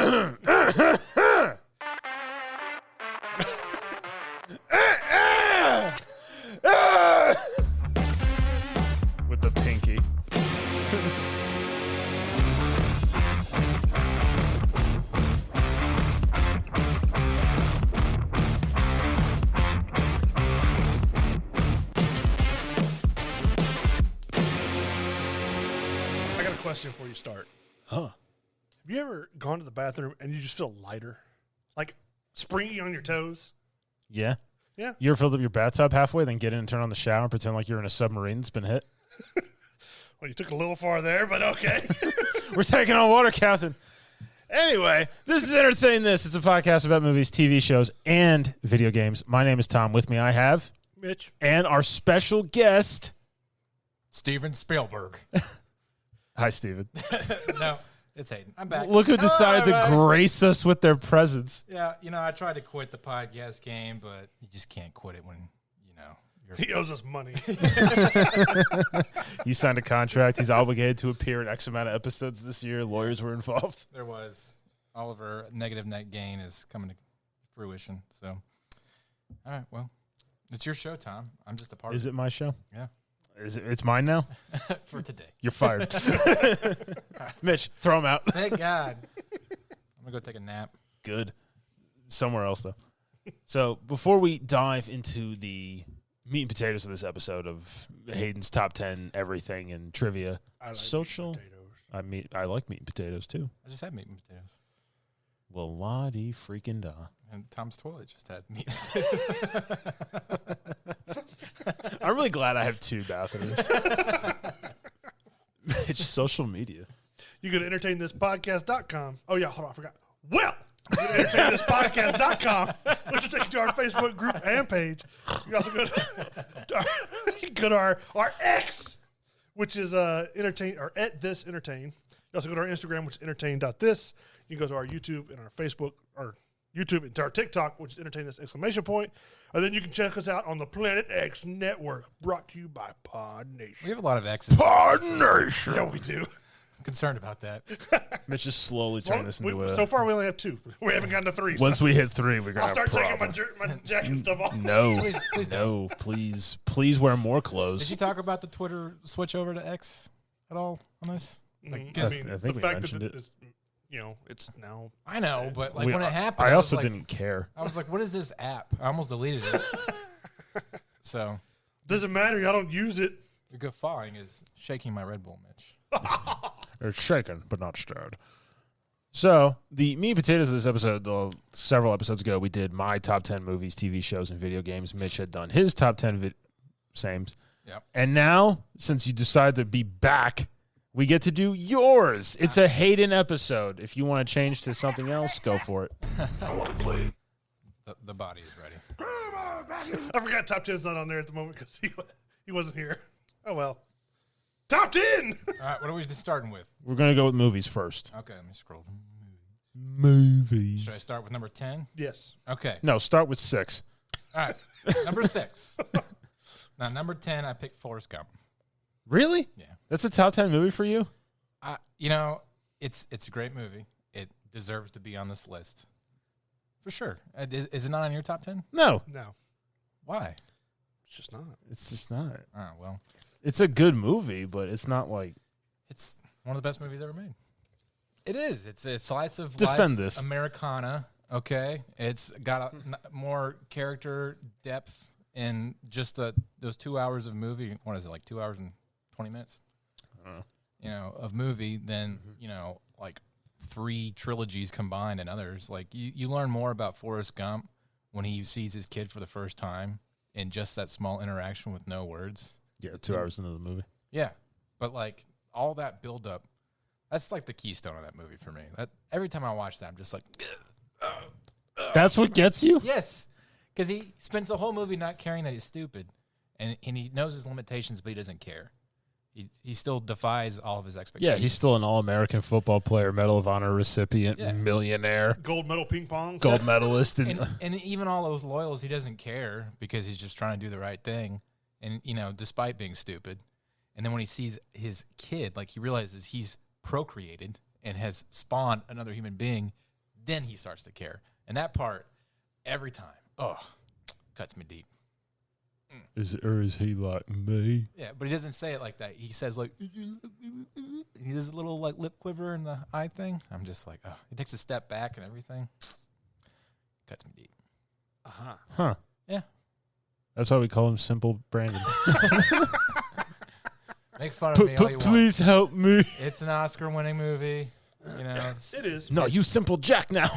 With the pinky. I got a question before you start. Huh. Have you ever gone to the bathroom and you just feel lighter? Like springy on your toes? Yeah. Yeah. You ever filled up your bathtub halfway, then get in and turn on the shower and pretend like you're in a submarine that's been hit? Well, you took a little far there, but okay. We're taking on water, Captain. Anyway, this is Entertain This. It's a podcast about movies, TV shows, and video games. My name is Tom. With me, I have Mitch. and our special guest, Steven Spielberg. Hi, Steven. No, it's Hayden. I'm back. Look who Hello, decided to everybody. grace us with their presence. Yeah, I tried to quit the podcast game, but you just can't quit it when, you're... He owes us money. He signed a contract. He's obligated to appear in X amount of episodes this year. Lawyers were involved. There was. All of our negative net gain is coming to fruition. So, all right, well, it's your show, Tom. I'm just a part Is of it my show? Yeah. It's mine now? it. For today. You're fired. Mitch, throw him out. Thank God. I'm going to go take a nap. Good. Somewhere else, though. So before we dive into the meat and potatoes of this episode of Hayden's top 10 everything and trivia, I like social. potatoes. I like meat and potatoes, too. I just had meat and potatoes. Well, la-dee freaking da. And Tom's toilet just had meat. I'm really glad I have two bathrooms. It's just social media. You go to entertainthispodcast.com. Oh, yeah, hold on, I forgot. Well, you go to entertainthispodcast.com, which will take you to our Facebook group and page. You also go to our X, which is entertain or at this entertain. You also go to our Instagram, which is entertain.this. You can go to our YouTube and our Facebook, or YouTube and to our TikTok, which is entertain this exclamation point. And then you can check us out on the Planet X Network, brought to you by Pod We Nation. have a lot of X's. Pod Nation. Yeah, we do. Concerned about that. Mitch just slowly turn this into a... So far, we only have two. We haven't gotten to three. Once so we hit three, we're going I'll to have start a taking problem. my jacket and stuff off. No, Please no, please wear more Did clothes. you talk about the Twitter switch over to X at all on this? I I think the we fact mentioned that it. it's now. I know, but like We- when it happened, I was also like, didn't care. I was like, "What is this app?" I almost deleted it. So Doesn't matter. Y'all don't use it. your guffawing is shaking my Red Bull, Mitch. They're shaken, but not stirred. So, the meat and potatoes of this episode, several episodes ago, we did my top 10 movies, TV shows, and video games. Mitch had done his top 10 sames. Yep. And now, since you decided to be back, we get to do yours. It's a Hayden episode. If you want to change to something else, go for it. The body is ready. I forgot top 10's not on there at the moment because he wasn't here. Oh well. Top 10. All right, what are we just starting with? We're going to go with movies first. Okay, let me scroll. Movies. Should I start with number 10? Yes. Okay. No, start with 6. All right. Number 6. Now, number 10, I picked Forrest Gump. Really? Yeah. That's a top 10 movie for you? It's a great movie. It deserves to be on this list. For sure. Is it not on your top 10? No. No, Why? it's just not. It's just not. Oh, well, It's a good movie, but it's not like... it's one of the best movies ever made. It is. It's a slice of Defend life this. Americana, okay? It's got more character depth in just those 2 hours of movie. What is it, like 2 hours and 20 minutes? I don't know. Of movie than, like 3 trilogies combined and others. Like, you learn more about Forrest Gump when he sees his kid for the first time in just that small interaction with no words. Yeah, 2 hours into the movie. Yeah. But, like, all that buildup, that's like the keystone of that movie for me. That every time I watch that, I'm just like, That's what gets you? yes. Because he spends the whole movie not caring that he's stupid. And he knows his limitations, but he doesn't care. He still defies all of his Yeah, expectations. he's still an All-American football player, Medal of Honor recipient, Yeah. millionaire, Gold medal ping pong. gold medalist. and even all those loyals, he doesn't care because he's just trying to do the right thing. And, despite being stupid. And then when he sees his kid, like he realizes he's procreated and has spawned another human being then he starts to care. And that part, every time, cuts me deep. Is he like me? Yeah, but he doesn't say it like that. He says like, he does a little like lip quiver in the eye thing. I'm just like, he takes a step back and everything. Cuts me deep. Huh. Yeah. That's why we call him Simple Brandon. Make fun of me all you want. Please help me. It's an Oscar-winning movie. You know, It is. No, you Simple Jack now.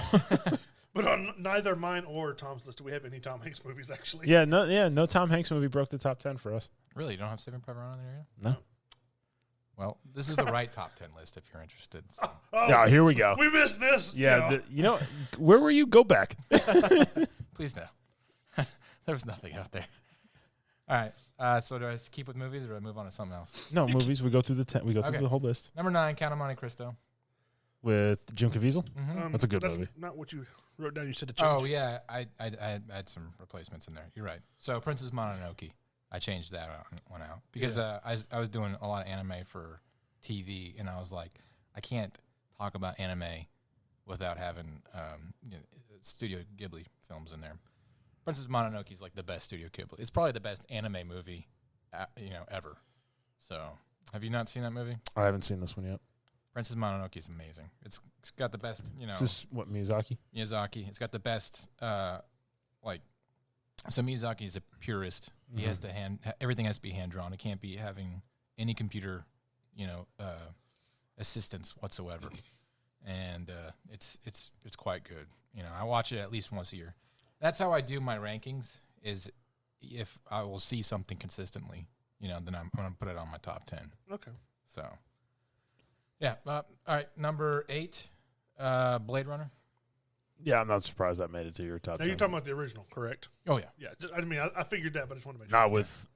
But on neither mine or Tom's list do we have any Tom Hanks movies, actually. no Tom Hanks movie broke the top 10 for us. Really, you don't have Saving Private Ryan in there yet? No. Well, this is the right top 10 list if you're interested. So. Oh, Yeah, here we go. we missed this. Yeah, where were you? Go back. Please no. There was nothing out there. All right. So do I keep with movies or do I move on to something else? No, movies. We go through the 10. We go through the whole list. Number 9, Count of Monte Cristo. With Jim Caviezel. Mm-hmm. That's a good movie. Not what you wrote down. You said to change. Oh, yeah. I had some replacements in there. You're right. So Princess Mononoke. I changed that one out because I was doing a lot of anime for TV, and I was like, I can't talk about anime without having Studio Ghibli films in there. Princess Mononoke is like the best Studio Ghibli. It's probably the best anime movie, ever. So, have you not seen that movie? I haven't seen this one yet. Princess Mononoke is amazing. It's got the best, Is this what, Miyazaki? Miyazaki. It's got the best, so Miyazaki is a purist. He has to everything has to be hand drawn. It can't be having any computer, assistance whatsoever. And it's quite good. I watch it at least once a year. That's how I do my rankings. Is if I will see something consistently, then I'm going to put it on my top 10. Okay. So, yeah. All right, number 8, Blade Runner. Yeah, I'm not surprised that made it to your top 10. Now you're talking about the original, correct? Oh yeah. Yeah. I figured that, but I just want to make sure. Not with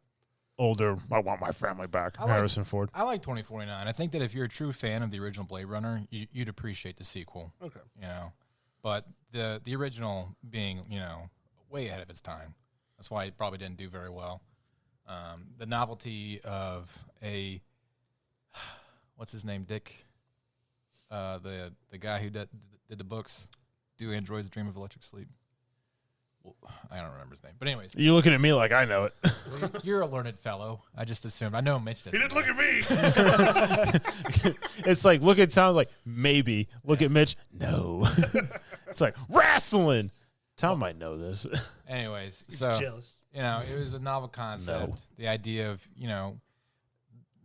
older, I want my family back, Harrison Ford. I like 2049. I think that if you're a true fan of the original Blade Runner, you'd appreciate the sequel. Okay. But the original being, way ahead of its time. That's why it probably didn't do very well. The novelty of what's his name, Dick? The guy who did the books, Do Androids Dream of Electric Sleep? Well, I don't remember his name. But anyways. You're looking at me like I know it. Well, you're a learned fellow. I just assumed. I know Mitch doesn't. He didn't look at me. It's like, look at Tom, like, maybe. Look at Mitch, no. It's like, wrestling. Tom might know this. Anyways, He's so, jealous. it was a novel concept. No. The idea of,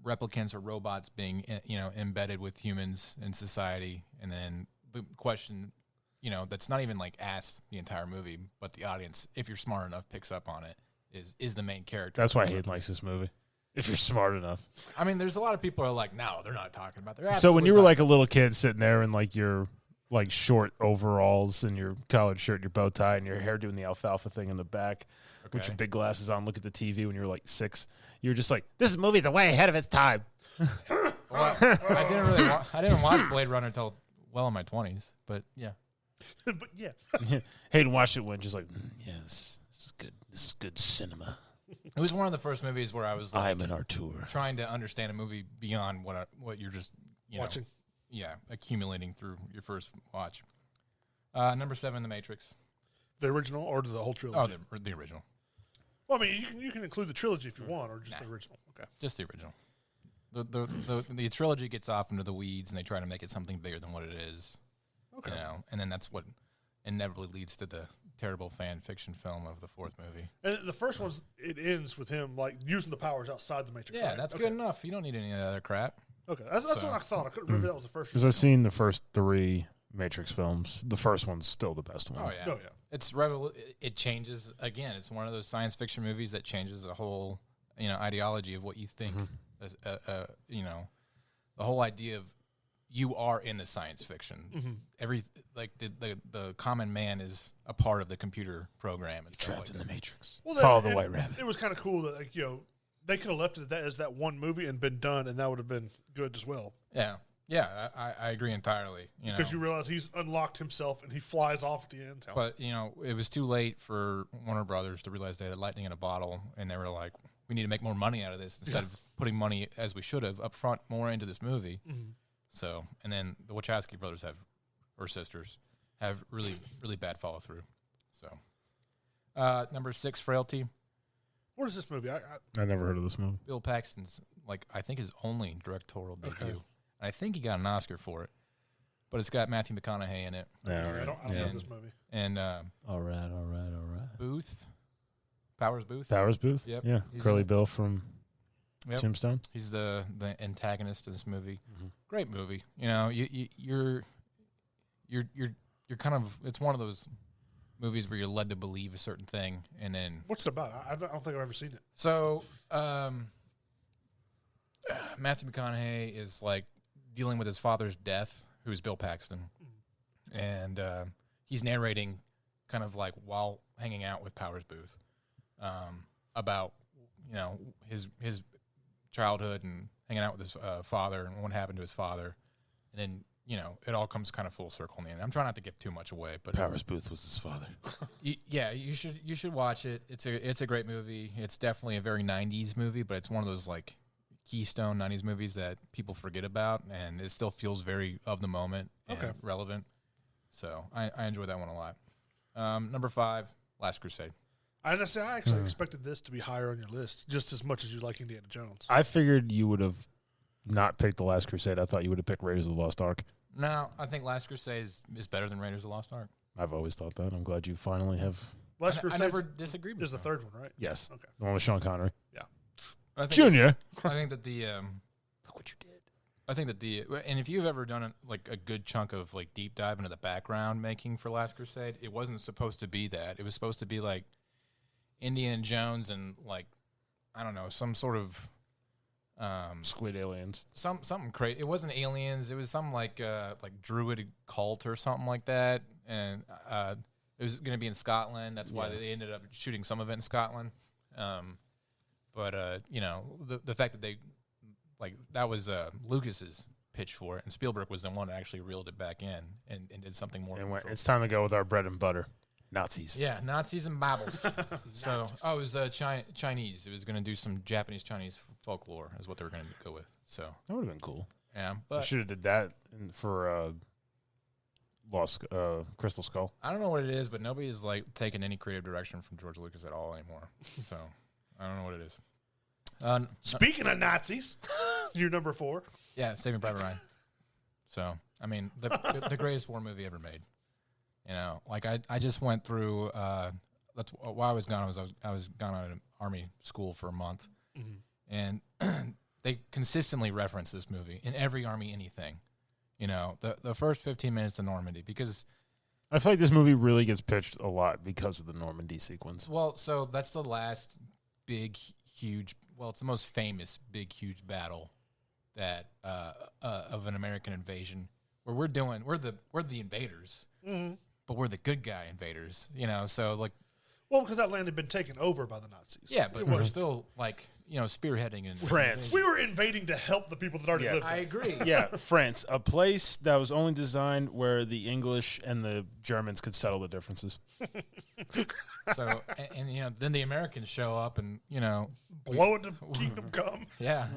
replicants or robots being, embedded with humans in society. And then the question, that's not even like asked the entire movie, but the audience, if you're smart enough, picks up on it, is the main character. That's why Hayden likes this movie. If you're smart enough. I mean, there's a lot of people who are like, no, they're not talking about that. So when you were like a little kid sitting there in like your like short overalls and your collared shirt, your bow tie, and your hair doing the alfalfa thing in the back, with your big glasses on, look at the TV when you were like 6, you were just like, this movie's way ahead of its time. Well, I didn't watch Blade Runner until well in my 20s, but yeah. But yeah. Hayden watched it when just like, yes, this is good. This is good cinema. It was one of the first movies where I was like, I'm an Artur. trying to understand a movie beyond what you're just Watching. Accumulating through your first watch. Number 7, The Matrix. The original or the whole trilogy? Oh, the original. Well, I mean, you can include the trilogy if you want, or just the original. Okay. Just the original. The trilogy gets off into the weeds, and they try to make it something bigger than what it is. Okay. And then that's what inevitably leads to the terrible fan fiction film of the 4th movie. And the first one's, it ends with him like using the powers outside the Matrix. Yeah, right? that's Okay. good enough. You don't need any of that other crap. Okay, that's what I thought. I couldn't remember if that was the first. Because I've seen the first 3 Matrix films. The first one's still the best one. Oh yeah. It's it changes again. It's one of those science fiction movies that changes the whole ideology of what you think. The whole idea of you are in the science fiction. The common man is a part of the computer program. And stuff Trapped like in that. the Matrix. Well, Follow the white rabbit. It was kind of cool that they could have left it as that one movie and been done, and that would have been good as well. Yeah, I agree entirely. Because you realize he's unlocked himself and he flies off at the end. But it was too late for Warner Brothers to realize they had lightning in a bottle, and they were like, "We need to make more money out of this instead of putting money as we should have up front more into this movie." Mm-hmm. So, and then the Wachowski brothers or sisters have really, really bad follow through. So, number 6, Frailty. What is this movie? I never heard of this movie. Bill Paxton's I think his only directorial debut. And I think he got an Oscar for it, but it's got Matthew McConaughey in it. Yeah, I don't know this movie. And all right. Booth, Powers Booth. Yep. Yep. Yeah, He's Curly in it. Bill from Yep. Tombstone. He's the antagonist of this movie. Great movie. You're kind of, it's one of those movies where you're led to believe a certain thing, and then What's it about? I don't think I've ever seen it. so Matthew McConaughey is dealing with his father's death, who's Bill Paxton, and he's narrating kind of while hanging out with Powers Booth about his childhood and hanging out with his father and what happened to his father, and then it all comes kind of full circle in the end. I'm trying not to give too much away, but Powers Booth was his father. you should watch it. It's a great movie. It's definitely a very 90s movie, but it's one of those keystone 90s movies that people forget about, and it still feels very of the moment and relevant. So I enjoy that one a lot. Number 5, Last Crusade. I actually expected this to be higher on your list, just as much as you like Indiana Jones. I figured you would have not picked The Last Crusade. I thought you would have picked Raiders of the Lost Ark. No, I think Last Crusade is better than Raiders of the Lost Ark. I've always thought that. I'm glad you finally have. Last I Crusade never disagreed with is the that. third one, right? Yes. Okay. The one with Sean Connery. I think Junior. I think that the Look what you did. I think that and if you've ever done a good chunk of deep dive into the background making for Last Crusade, it wasn't supposed to be that. It was supposed to be Indiana Jones and I don't know, some sort of Squid aliens. something crazy. It wasn't aliens. It was some druid cult or something like that, and it was going to be in Scotland. That's why they ended up shooting some of it in Scotland. But the fact that they that was Lucas's pitch for it, and Spielberg was the one that actually reeled it back in and did something more. And it's time to go with our bread and butter. Nazis. Yeah, Nazis and Bibles. So, it was Chinese. It was going to do some Japanese-Chinese folklore is what they were going to go with. So That would have been cool. yeah, We but should have did that for Crystal Skull. I don't know what it is, but nobody's taking any creative direction from George Lucas at all anymore. So I don't know what it is. Speaking of Nazis, you're number 4. Yeah, Saving Private Ryan. So I mean, the greatest war movie ever made. I just went through. That's why I was gone. I was gone out of Army school for a month, and they consistently reference this movie in every Army anything. The first 15 minutes of Normandy, because I feel like this movie really gets pitched a lot because of the Normandy sequence. well, so that's the last big, huge. Well, it's the most famous big, huge battle that of an American invasion where we're the invaders. But we're the good guy invaders, so Well, because that land had been taken over by the Nazis. yeah, but we're still spearheading in France. We were invading to help the people that already lived there. I agree. Yeah, France, a place that was only designed where the English and the Germans could settle the differences. So and then the Americans show up and Blow it to kingdom come. yeah,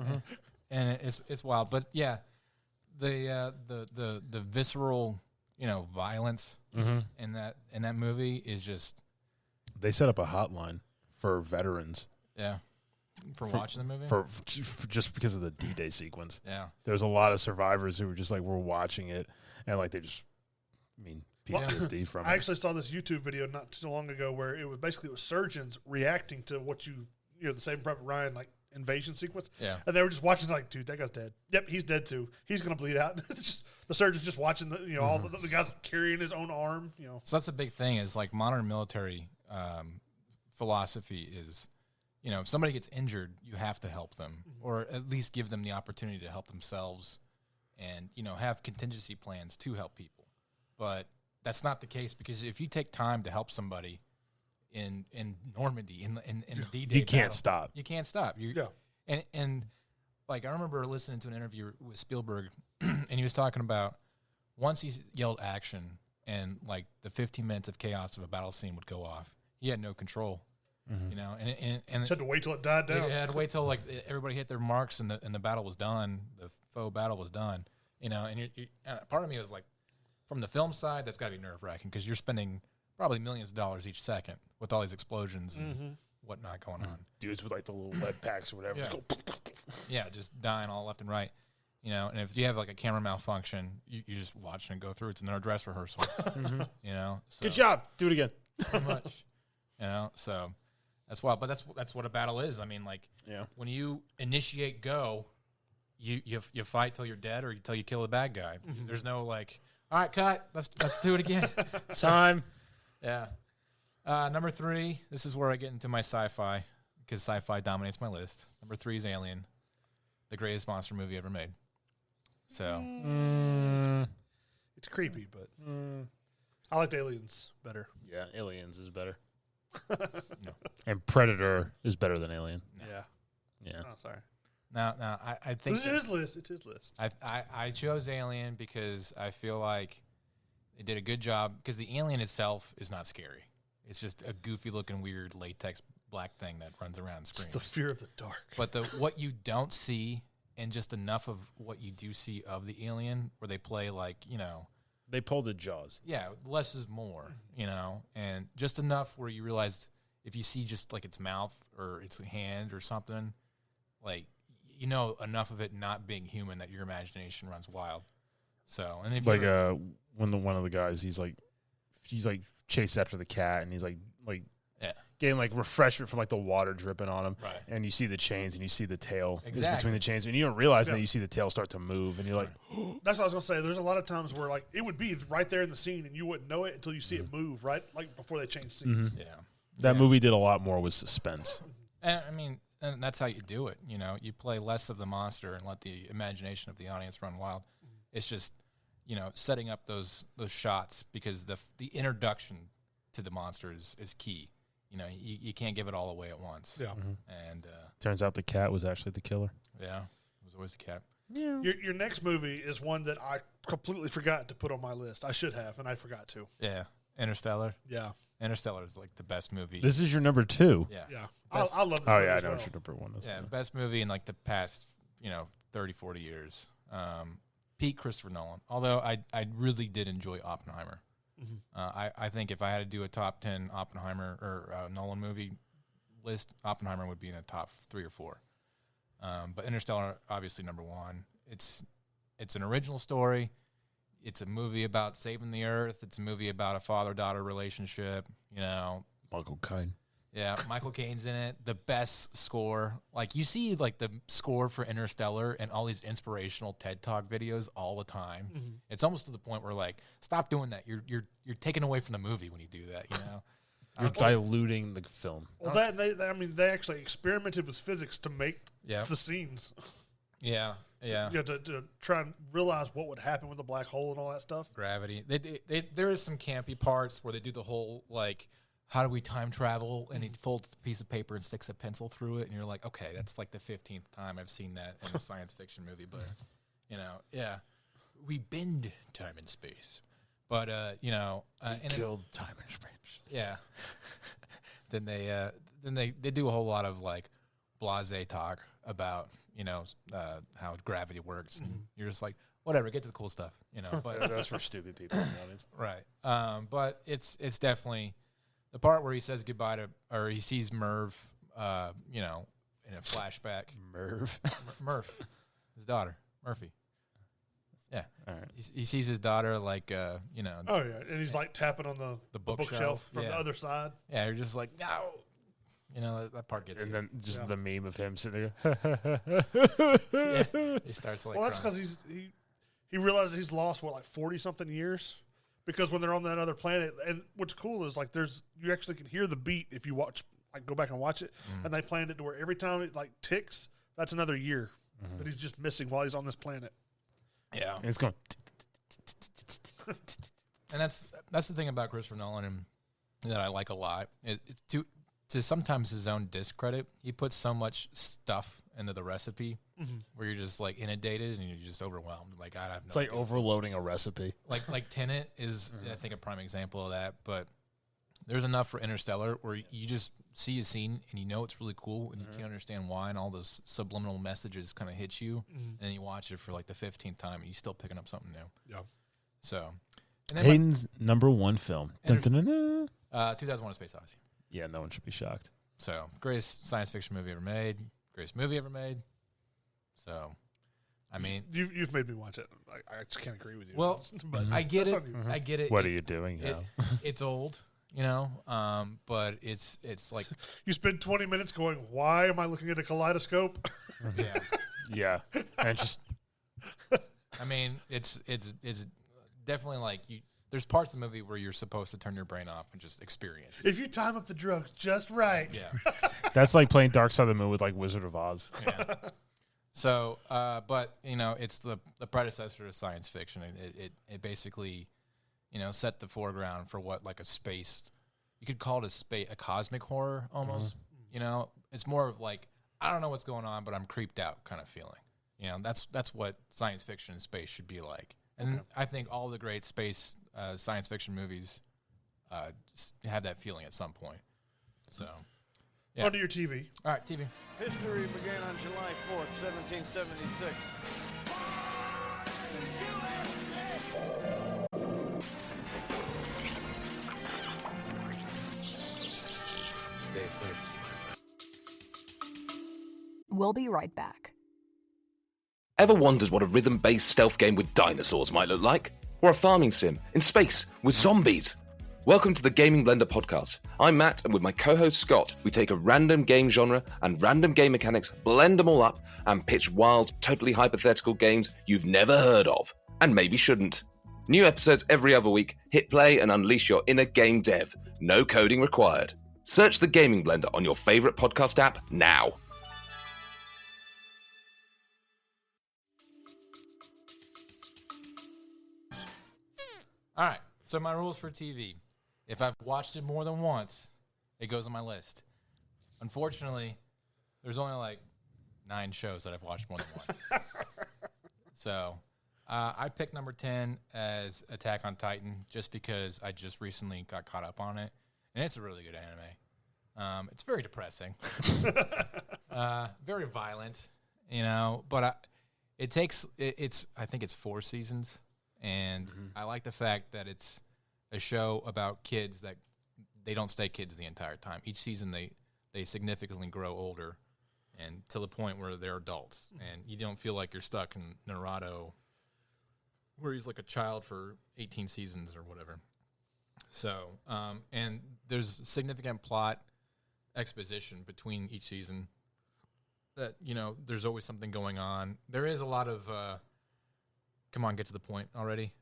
and it's wild. But yeah, the visceral violence in that movie is just They set up a hotline for veterans for watching the movie for just because of the D-Day sequence. yeah. There's a lot of survivors who were just we're watching it and they just PTSD from it. I actually saw this YouTube video not too long ago where it was surgeons reacting to what the Saving Private Ryan invasion sequence. Yeah. And they were just watching dude, that guy's dead. Yep, he's dead too. He's going to bleed out. The surgeon's just watching all the guys carrying his own arm, So that's the big thing is modern military philosophy is, if somebody gets injured, you have to help them or at least give them the opportunity to help themselves and, have contingency plans to help people. But that's not the case because if you take time to help somebody in Normandy, in the D-Day You can't battle, stop. You can't stop. And I remember listening to an interview with Spielberg, and he was talking about once he yelled action and the 15 minutes of chaos of a battle scene would go off, he had no control. And just had to wait till it died down. He had to wait till everybody hit their marks and the battle was done, the faux battle was done. And part of me was from the film side, that's got to be nerve-wracking because you're spending probably millions of dollars each second with all these explosions and whatnot going on. Dudes with like the little lead packs or whatever. Yeah. Just go, Yeah, just dying all left and right. You know, and if you have like a camera malfunction, you just watch and go through. It's another dress rehearsal. You know, so good job. Do it again. pretty much. You know, so that's wild. But that's what a battle is. I mean, like, when you initiate go, you fight till you're dead or till you kill the bad guy. There's no like, all right, cut. Let's do it again. Time. Yeah. Number 3. This is where I get into my sci-fi because sci-fi dominates my list. Number 3 is Alien, the greatest monster movie ever made. So It's creepy, but I liked Aliens better. Yeah, Aliens is better. No. And Predator is better than Alien. Yeah. Yeah. Oh, sorry. Now, I think It's his list. It's his list. I chose Alien because I feel like they did a good job because the alien itself is not scary. It's just a goofy looking weird latex black thing that runs around and It's screams. the fear of the dark. But what you don't see and just enough of what you do see of the alien where they play like, you know, They pulled the Jaws. yeah, less is more, you know, and just enough where you realize if you see just like its mouth or its hand or something, like, you know, enough of it not being human that your imagination runs wild. So, and if Like you're- when one of the guys he's like chased after the cat and he's like yeah, getting like refreshment from like the water dripping on him. right. And you see the chains and you see the tail is Exactly. between the chains and you don't realize Yeah. that you see the tail start to move and you're like, That's what I was gonna say. There's a lot of times where like it would be right there in the scene and you wouldn't know it until you see it move, right? Like before they change scenes. Yeah. that Yeah. movie did a lot more with suspense. And I mean, and that's how you do it. You know, you play less of the monster and let the imagination of the audience run wild. It's just, you know, setting up those shots because the introduction to the monster is key. You know, you can't give it all away at once. Yeah. And Turns out the cat was actually the killer. yeah, it was always the cat. Your next movie is one that I completely forgot to put on my list. I should have, and I forgot to. Yeah, Interstellar. Yeah. Interstellar is like the best movie. This is your number 2. yeah, Yeah. Best- I love this Oh movie yeah, I as know well. what your number 1 is. yeah, best movie in like the past, 30, 40 years. Peak Christopher Nolan. Although I really did enjoy Oppenheimer. I think if I had to do a top 10 Oppenheimer or Nolan movie list, Oppenheimer would be in the top 3 or 4. But Interstellar, obviously number 1. It's an original story. It's a movie about saving the Earth. It's a movie about a father-daughter relationship. Michael Caine. Yeah, Michael Caine's in it. The best score. Like, you see, like, the score for Interstellar and all these inspirational TED Talk videos all the time. It's almost to the point where, like, stop doing that. You're taking away from the movie when you do that, you know? You're diluting the film. Well, they actually experimented with physics to make Yeah. the scenes. Yeah, yeah. You know, to try and realize what would happen with the black hole and all that stuff. Gravity. There is some campy parts where they do the whole, like, how do we time travel? And he folds a piece of paper and sticks a pencil through it. And you're like, okay, that's like the 15th time I've seen that in a science fiction movie. But, yeah. We bend time and space. But, and Killed time and space. yeah. then they do a whole lot of, like, blasé talk about, how gravity works. And you're just like, whatever, get to the cool stuff, But That's for stupid people in the audience. right. But it's definitely the part where he says goodbye to, or he sees Merv, in a flashback. Merv. Murph, his daughter, Murphy. Yeah. All right. He sees his daughter, like, Oh yeah, and he's like tapping on the bookshelf from the yeah. otry side. Yeah, you're just like, no. That part gets And you. then just Yeah. the meme of him sitting there. Yeah. He starts like, Well, that's crying. because he realizes he's lost 40 something years, because when they're on that other planet, and what's cool is like you actually can hear the beat if you go back and watch it, and they planned it to where every time it like ticks, that's another year that he's just missing while he's on this planet. Yeah. And it's going. And that's the thing about Christopher Nolan and that I like a lot. It's to sometimes his own discredit, he puts so much stuff into the recipe where you're just like inundated and you're just overwhelmed. Like, I have no It's like idea. overloading a recipe. Like Tenet is I think a prime example of that. But there's enough for Interstellar where you just see a scene and you know it's really cool and you can't understand why, and all those subliminal messages kind of hit you, and then you watch it for like the 15th time and you're still picking up something new. Yeah. So And then Hayden's number one film. Dun, dun, dun, dun. 2001: A Space Odyssey. Yeah, no one should be shocked. So, greatest science fiction movie ever made. Greatest movie ever made. So, I mean, you've made me watch it. I just can't agree with you. Well, but I get it. that's on you. I get it. What are you doing now? It's old, but it's like You spend 20 minutes going, why am I looking at a kaleidoscope? yeah. Yeah, and just I mean, it's definitely like there's parts of the movie where you're supposed to turn your brain off and just experience. If you time up the drugs just right. Yeah. that's like playing Dark Side of the Moon with like Wizard of Oz. Yeah. So, but it's the predecessor to science fiction. It basically, set the foreground for what like a space. You could call it a cosmic horror almost. Mm-hmm. It's more of like I don't know what's going on, but I'm creeped out kind of feeling. That's what science fiction in space should be like. And I think all the great space science fiction movies have that feeling at some point. So. Yeah. Onto your TV. All right, TV. History began on July 4th, 1776. Stay clear. We'll be right back. Ever wondered what a rhythm-based stealth game with dinosaurs might look like? Or a farming sim in space with zombies? Welcome to the Gaming Blender podcast. I'm Matt, and with my co-host Scott, we take a random game genre and random game mechanics, blend them all up, and pitch wild, totally hypothetical games you've never heard of, and maybe shouldn't. New episodes every other week. Hit play and unleash your inner game dev. No coding required. Search the Gaming Blender on your favorite podcast app now. All right. So my rules for TV. If I've watched it more than once, it goes on my list. Unfortunately, there's only like 9 shows that I've watched more than once. So I picked number 10 as Attack on Titan just because I just recently got caught up on it. And it's a really good anime. It's very depressing. Very violent, but I think it's 4 seasons. And I like the fact that it's a show about kids that they don't stay kids the entire time. Each season they significantly grow older and to the point where they're adults. And you don't feel like you're stuck in Naruto where he's like a child for 18 seasons or whatever. So, and there's significant plot exposition between each season that, there's always something going on. There is a lot of... come on, get to the point already,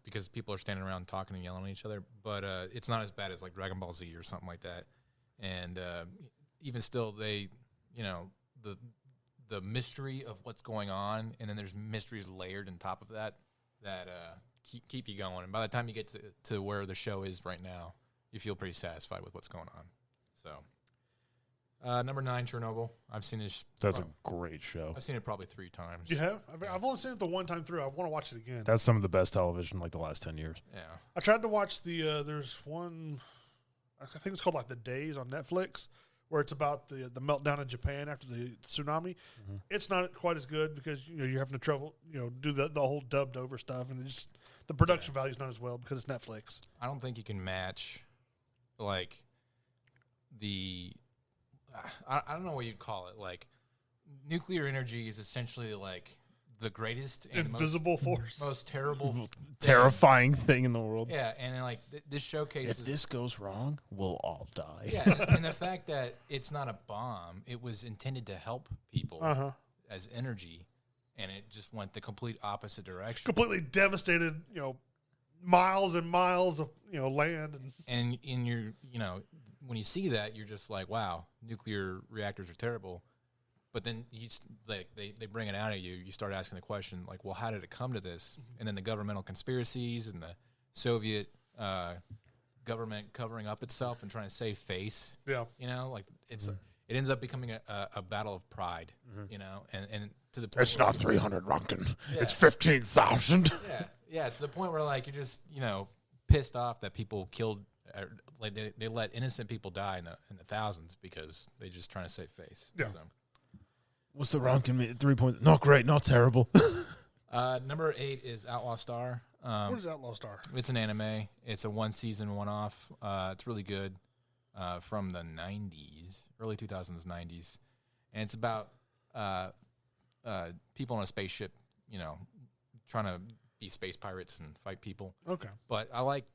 because people are standing around talking and yelling at each other. But it's not as bad as like Dragon Ball Z or something like that. And even still, they, the mystery of what's going on, and then there's mysteries layered on top of that keep you going. And by the time you get to where the show is right now, you feel pretty satisfied with what's going on. So, number 9, Chernobyl. I've seen it. That's a great show. I've seen it probably 3 times. You have? I've only seen it the one time through. I want to watch it again. That's some of the best television like the last 10 years. Yeah. I tried to watch there's one, I think it's called like The Days on Netflix, where it's about the meltdown in Japan after the tsunami. Mm-hmm. It's not quite as good because you're having to trouble do the whole dubbed over stuff, and it's just the production value is not as well because it's Netflix. I don't think you can match like the I don't know what you'd call it. Like nuclear energy is essentially like the greatest and invisible force, most terrible, terrifying thing in the world. Yeah, and then like this showcases. If this goes wrong, we'll all die. Yeah, and the fact that it's not a bomb, it was intended to help people as energy, and it just went the complete opposite direction. Completely devastated, miles and miles of land, and in your when you see that, you're just like, wow, nuclear reactors are terrible. But then they bring it out at you. You start asking the question, like, well, how did it come to this? And then the governmental conspiracies and the Soviet government covering up itself and trying to save face. Yeah. It ends up becoming a battle of pride, and to the point it's not 300 Runken. Yeah. It's 15,000. Yeah, to the point where like you're just, pissed off that people killed, like they let innocent people die in the thousands because they're just trying to save face. Yeah. So. What's the Runken mean? 3 points. Not great, not terrible. Number 8 is Outlaw Star. What is Outlaw Star? It's an anime. It's a 1-season, one-off. It's really good. From the 90s, early 2000s, 90s. And it's about people on a spaceship, trying to be space pirates and fight people. Okay. But I like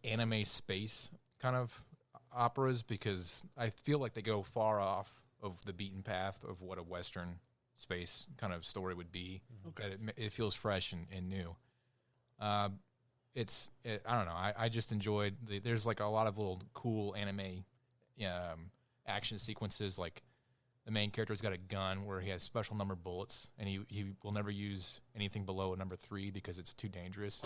anime space kind of operas because I feel like they go far off of the beaten path of what a Western space kind of story would be. Okay. It feels fresh and new. I don't know. I just enjoyed there's like a lot of little cool anime action sequences. Like the main character's got a gun where he has special number bullets, and he will never use anything below a number 3 because it's too dangerous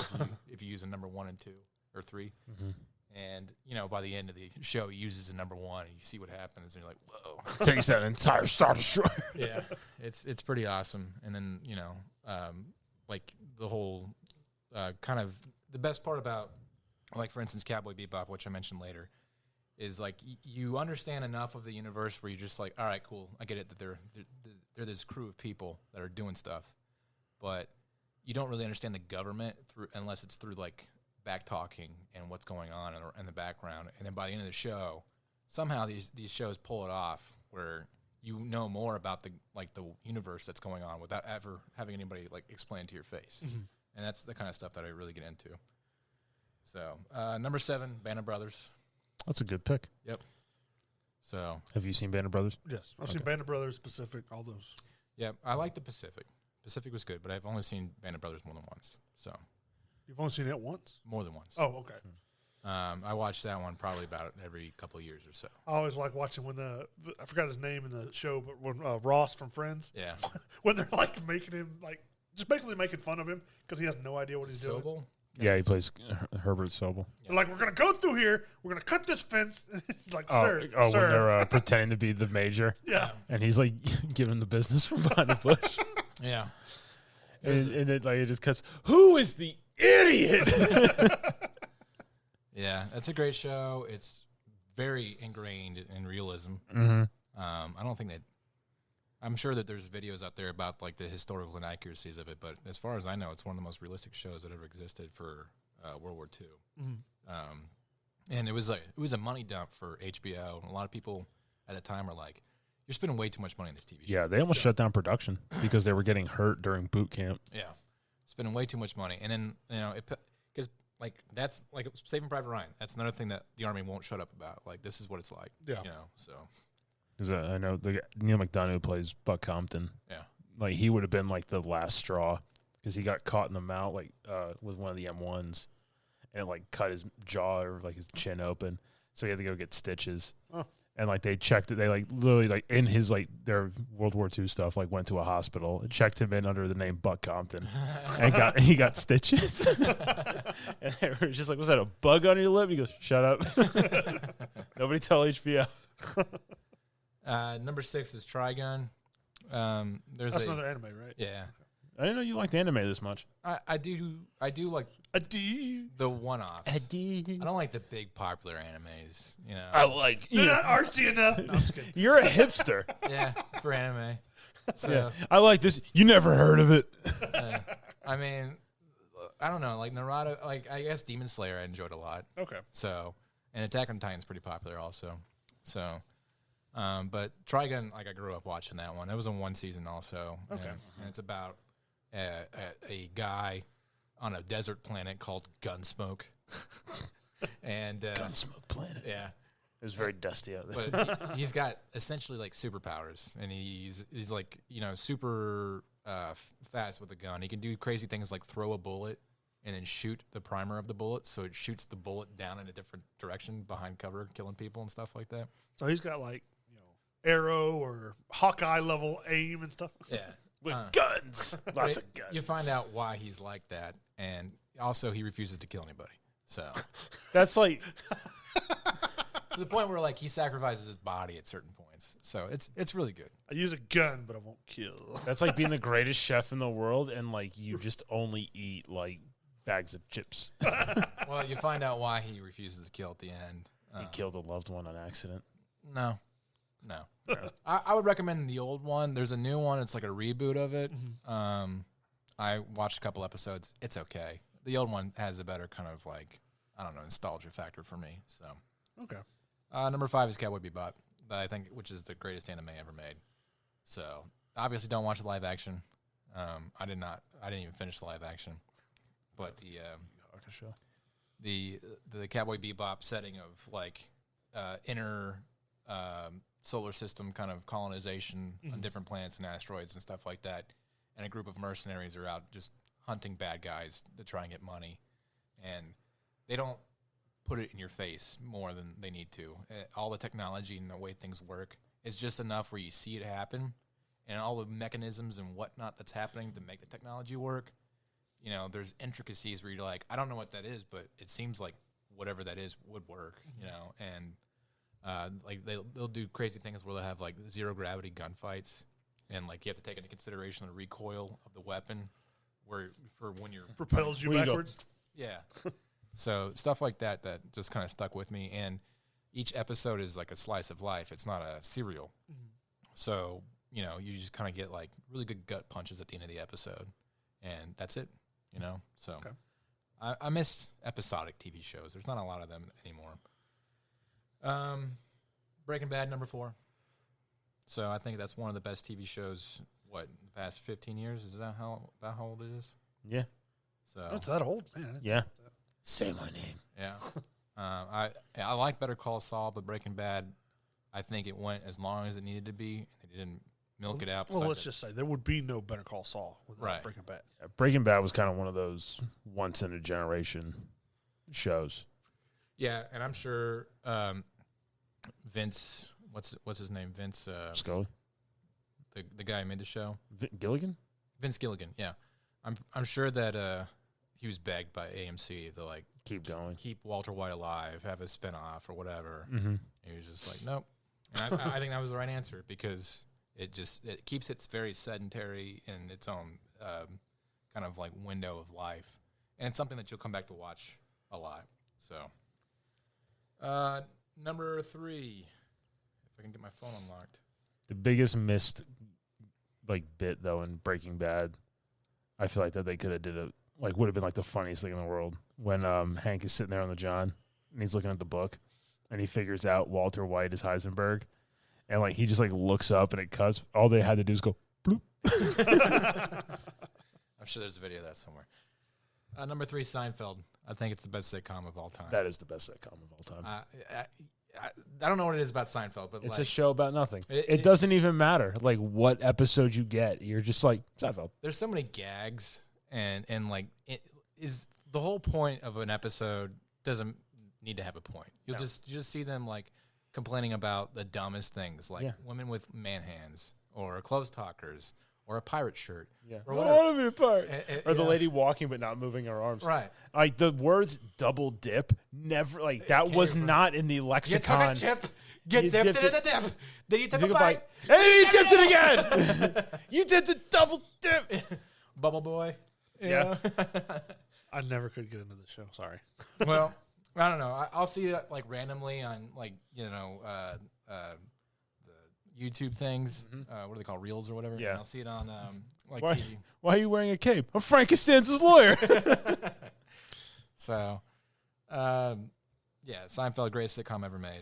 if you use a number 1 and 2 or 3. Mm-hmm. And by the end of the show, he uses a number 1, and you see what happens, and you're like, whoa! Takes that entire Star Destroyer. Yeah, it's pretty awesome. And then like the whole kind of the best part about, like, for instance, Cowboy Bebop, which I mentioned later, is like you understand enough of the universe where you're just like, all right, cool, I get it that they're this crew of people that are doing stuff, but you don't really understand the government unless it's through like back talking and what's going on in the background. And then by the end of the show, somehow these shows pull it off where you know more about the universe that's going on without ever having anybody like explain to your face. Mm-hmm. And that's the kind of stuff that I really get into. So, number 7, Band of Brothers. That's a good pick. Yep. So, have you seen Band of Brothers? Yes, I've seen Band of Brothers, Pacific, all those. Yeah, I like the Pacific. Pacific was good, but I've only seen Band of Brothers more than once. So, you've only seen it once? More than once. Oh, okay. I watched that one probably about every couple of years or so. I always like watching when I forgot his name in the show, but when Ross from Friends. Yeah. When they're like making him just basically making fun of him because he has no idea what he's doing. Yeah, he plays Herbert Sobel. Yeah. They're like, we're going to go through here. We're going to cut this fence. He's like, sir. When they're pretending to be the major. Yeah. And he's like giving the business from behind the bush. Yeah. And it just cuts. Who is the idiot? Yeah, that's a great show. It's very ingrained in realism. Mm-hmm. I don't think that. I'm sure that there's videos out there about like the historical inaccuracies of it, but as far as I know, it's one of the most realistic shows that ever existed for World War II. Mm-hmm. And it was a money dump for HBO, and a lot of people at the time were like, "You're spending way too much money on this TV show." Yeah, they almost shut down production because they were getting hurt during boot camp. Yeah, spending way too much money, and then because like that's like Saving Private Ryan. That's another thing that the Army won't shut up about. Like, this is what it's like. Yeah, so. Because I know Neil McDonough who plays Buck Compton. Yeah, like he would have been like the last straw because he got caught in the mouth with one of the M1s, and it like cut his jaw or like his chin open, so he had to go get stitches. Oh. And like they checked it, they like literally like in his like their World War II stuff like went to a hospital and checked him in under the name Buck Compton, and he got stitches. And they were just like, "Was that a bug on your lip?" He goes, "Shut up, nobody tell HBO." Number 6 is Trigun. That's another anime, right? Yeah. I didn't know you liked anime this much. I do like the one-offs. I don't like the big popular animes. I like. They're not artsy enough. No, I'm just kidding. You're a hipster. Yeah, for anime. So yeah, I like this. You never heard of it. I mean, I don't know. Like Naruto, like I guess Demon Slayer, I enjoyed a lot. Okay. So, and Attack on Titan's pretty popular also. So. But Trigun, like I grew up watching that one. It was in 1 season also. Okay. And it's about a guy on a desert planet called Gunsmoke. And Gunsmoke Planet. Yeah. It was very dusty out there. But he's got essentially like superpowers, and he's like super fast with a gun. He can do crazy things like throw a bullet and then shoot the primer of the bullet, so it shoots the bullet down in a different direction behind cover, killing people and stuff like that. So he's got like arrow or Hawkeye level aim and stuff. Yeah. With guns. Lots of guns. You find out why he's like that, and also he refuses to kill anybody. So that's like to the point where like he sacrifices his body at certain points. So it's really good. I use a gun, but I won't kill. That's like being the greatest chef in the world, and like you just only eat like bags of chips. Well, you find out why he refuses to kill at the end. He killed a loved one on accident. No. I would recommend the old one. There's a new one. It's like a reboot of it. Mm-hmm. I watched a couple episodes. It's okay, the old one has a better kind of like, I don't know, nostalgia factor for me. So Okay. number 5 is Cowboy Bebop, which is the greatest anime ever made. So obviously don't watch the live action. I didn't even finish the live action, but the Cowboy Bebop setting of like inner solar system kind of colonization on different planets and asteroids and stuff like that, and a group of mercenaries are out just hunting bad guys to try and get money, and they don't put it in your face more than they need to. All the technology and the way things work is just enough where you see it happen, and all the mechanisms and whatnot that's happening to make the technology work. You know, there's intricacies where you're like, I don't know what that is, but it seems like whatever that is would work, you know, and like they'll do crazy things where they'll have like zero gravity gunfights, and like you have to take into consideration the recoil of the weapon, where for when you're Propels you backwards. yeah. So stuff like that just kind of stuck with me, and each episode is like a slice of life. It's not a serial, so you know you just kind of get like really good gut punches at the end of the episode, and that's it. You know, so I miss episodic TV shows. There's not a lot of them anymore. Breaking Bad, number 4. So I think that's one of the best TV shows. What, in the past 15 years? Is that how old it is? Yeah. So It's that old, man. Yeah. Say my name. yeah. I like Better Call Saul, but Breaking Bad, I think it went as long as it needed to be. They didn't milk it out. Well, let's just say there would be no Better Call Saul without Right. Breaking Bad. Breaking Bad was kind of one of those once in a generation shows. Yeah, and I'm sure Vince, what's his name? Vince Scully? the guy who made the show. Gilligan? Vince Gilligan, yeah. I'm sure that he was begged by AMC to like Keep going. keep Walter White alive, have a spinoff or whatever. Mm-hmm. He was just like, nope. And I think that was the right answer, because it keeps it very sedentary in its own kind of like window of life, and it's something that you'll come back to watch a lot. So, number 3, if I can get my phone unlocked. The biggest missed like bit though in Breaking Bad, I feel like that they could have did would have been like the funniest thing in the world when Hank is sitting there on the John and he's looking at the book and he figures out Walter White is Heisenberg, and like he just like looks up and it cuts. All they had to do is go bloop. I'm sure there's a video of that somewhere. Number 3, Seinfeld. I think it's the best sitcom of all time. That is the best sitcom of all time. I don't know what it is about Seinfeld, but It's like, a show about nothing. It- It doesn't even matter like what episode you get. You're just like Seinfeld. there's so many gags, and like it is the whole point of an episode doesn't need to have a point. You'll just see them like complaining about the dumbest things, like women with man hands or clothes talkers or a pirate shirt. Yeah. Or I whatever. want to be a part. Or the yeah. lady walking but not moving her arms. Right. Like the words double dip, never like that came was from- not in the You took lexicon. a chip, you You dipped dipped it in the dip, then you took a Took a bite. And then you dipped it again. You did the double dip. Bubble Boy. Yeah. I never could get into the show. Sorry. Well, I don't know. I'll see it like randomly on like the YouTube things. What do they call, reels or whatever? Yeah. And I'll see it on like Why, TV. why are you wearing a cape? I'm Frank Costanza's lawyer. So, yeah, Seinfeld, greatest sitcom ever made.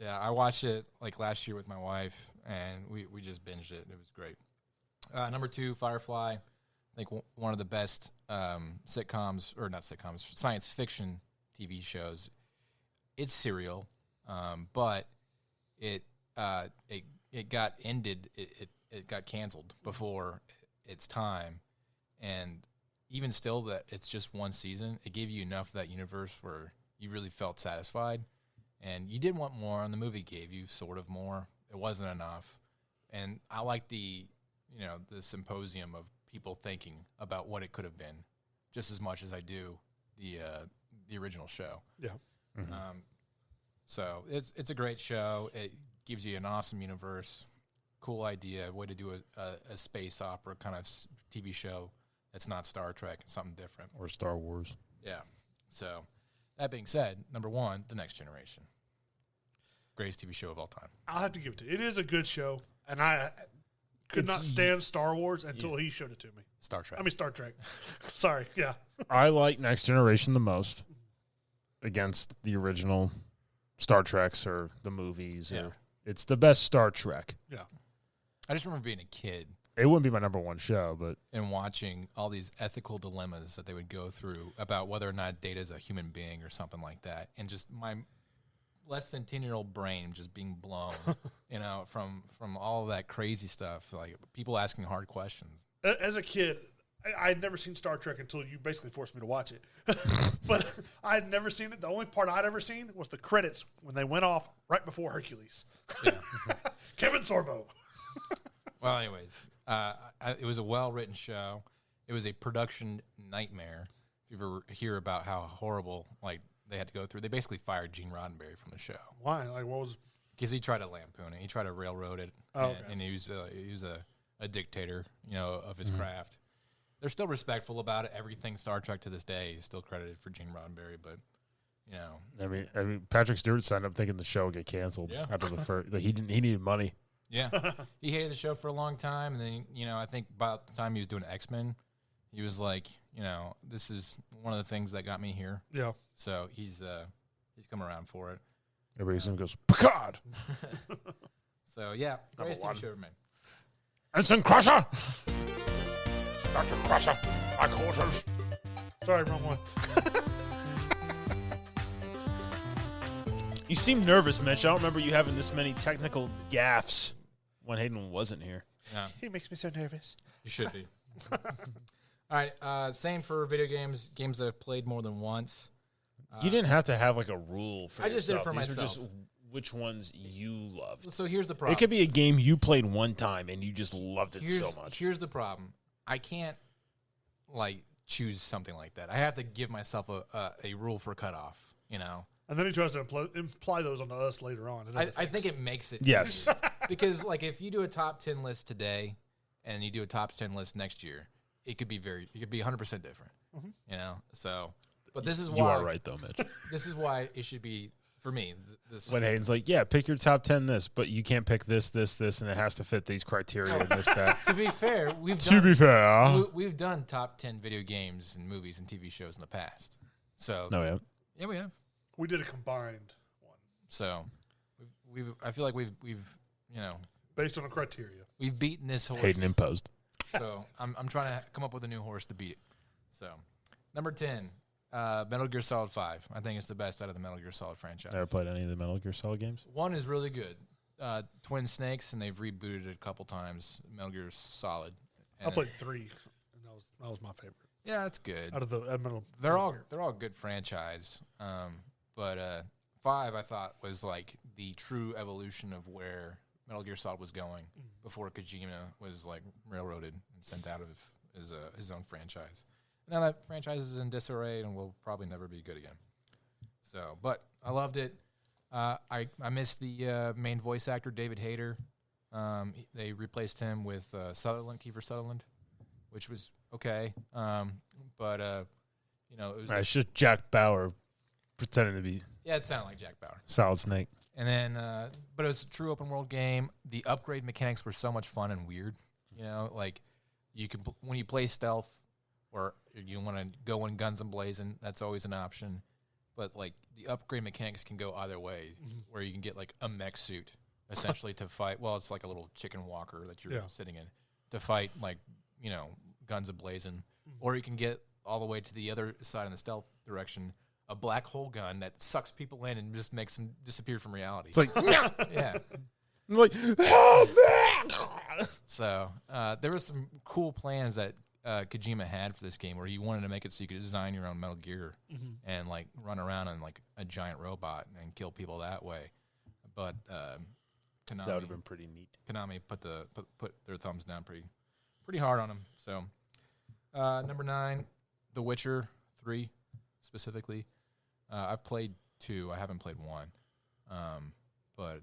I watched it like last year with my wife, and we just binged it. It was great. Number 2, Firefly. I think one of the best sitcoms, or not sitcoms, science fiction TV shows. It's serial, but it got ended. It got canceled before its time, and even still, that it's just one season. It gave you enough of that universe where you really felt satisfied, and you did want more. And the movie gave you sort of more. It wasn't enough, and I like the symposium of people thinking about what it could have been, just as much as I do the original show. Yeah. So it's a great show. It gives you an awesome universe, cool idea, way to do a space opera kind of TV show that's not Star Trek, something different. Or Star Wars. Yeah. So that being said, number 1, The Next Generation. Greatest TV show of all time. I'll have to give it to you. It is a good show, and could not stand Star Wars until he showed it to me. Star Trek. I mean, Star Trek. Sorry, yeah. I like Next Generation the most against the original Star Treks or the movies. Yeah. Or it's the best Star Trek. Yeah. I just remember being a kid It wouldn't be my number one show, but and watching all these ethical dilemmas that they would go through about whether or not Data is a human being or something like that. And just my less than 10-year-old brain just being blown, from all of that crazy stuff, like people asking hard questions. As a kid, I had never seen Star Trek until you basically forced me to watch it. But I had never seen it. The only part I'd ever seen was the credits when they went off right before Hercules. Yeah. Kevin Sorbo. Well, anyways, it was a well-written show. It was a production nightmare. If you ever hear about how horrible they had to go through, they basically fired Gene Roddenberry from the show. Why? Like, what was? Because he tried to lampoon it. He tried to railroad it. And he was a dictator, of his craft. They're still respectful about it. Everything Star Trek to this day is still credited for Gene Roddenberry, but I mean, Patrick Stewart signed up thinking the show would get canceled after the first. He needed money. Yeah, he hated the show for a long time, and then I think about the time he was doing X-Men, he was like, this is one of the things that got me here. Yeah. So he's come around for it. Everybody goes, Picard! So yeah, greatest TV one. show ever made. Ensign Crusher! Dr. Crusher, my quarters. Sorry, wrong one. You seem nervous, Mitch. I don't remember you having this many technical gaffes when Hayden wasn't here. Yeah, He makes me so nervous. you should be. All right, same for video games. Games that I've played more than once. You didn't have to have a rule for I just did it yourself. for These myself. are just which ones you loved. So here's the problem. It could be a game you played one time and you just loved it so much. Here's the problem. I can't choose something like that. I have to give myself a rule for cutoff. And then he tries to imply those onto us later on. I think it makes it Yes. easier. Because if you do a top 10 list today and you do a top 10 list next year, it could be 100% different. So, but this is why You are right, though, Mitch. This is why it should be for me. When Hayden's like, yeah, pick your top 10 this, but you can't pick this, and it has to fit these criteria and this, that. To be fair, we've done top 10 video games and movies and TV shows in the past. So No, yeah. yeah, we have. we did a combined one So I feel like we've based on a criteria. we've beaten this horse. Hayden imposed. So I'm trying to come up with a new horse to beat. So number 10, Metal Gear Solid 5. I think it's the best out of the Metal Gear Solid franchise. Never played any of the Metal Gear Solid games? One is really good. Twin Snakes, and they've rebooted it a couple times. Metal Gear Solid. I played 3, and that was my favorite Yeah, that's good. out of the Metal. They're all good franchise. But 5 I thought was the true evolution of where Metal Gear Solid was going before Kojima was railroaded and sent out of his own franchise. Now that franchise is in disarray and will probably never be good again. So, but I loved it. I missed the main voice actor, David Hayter. They replaced him with Kiefer Sutherland, which was okay. But it was It's just Jack Bauer pretending to be it sounded like Jack Bauer. Solid Snake. And then, but it was a true open world game. The upgrade mechanics were so much fun and weird. You can when you play stealth, or you want to go in guns and blazing, that's always an option. But the upgrade mechanics can go either way, where you can get a mech suit essentially to fight. Well, it's like a little chicken walker that you're sitting in to fight guns a blazing, or you can get all the way to the other side in the stealth direction. A black hole gun that sucks people in and just makes them disappear from reality. It's like, yeah. I'm like, So there were some cool plans that Kojima had for this game, where he wanted to make it so you could design your own Metal Gear and run around on a giant robot and kill people that way. But Konami, that would have been pretty neat. Konami put their thumbs down pretty hard on him. So number 9, The Witcher 3 specifically. I've played 2. I haven't played 1. But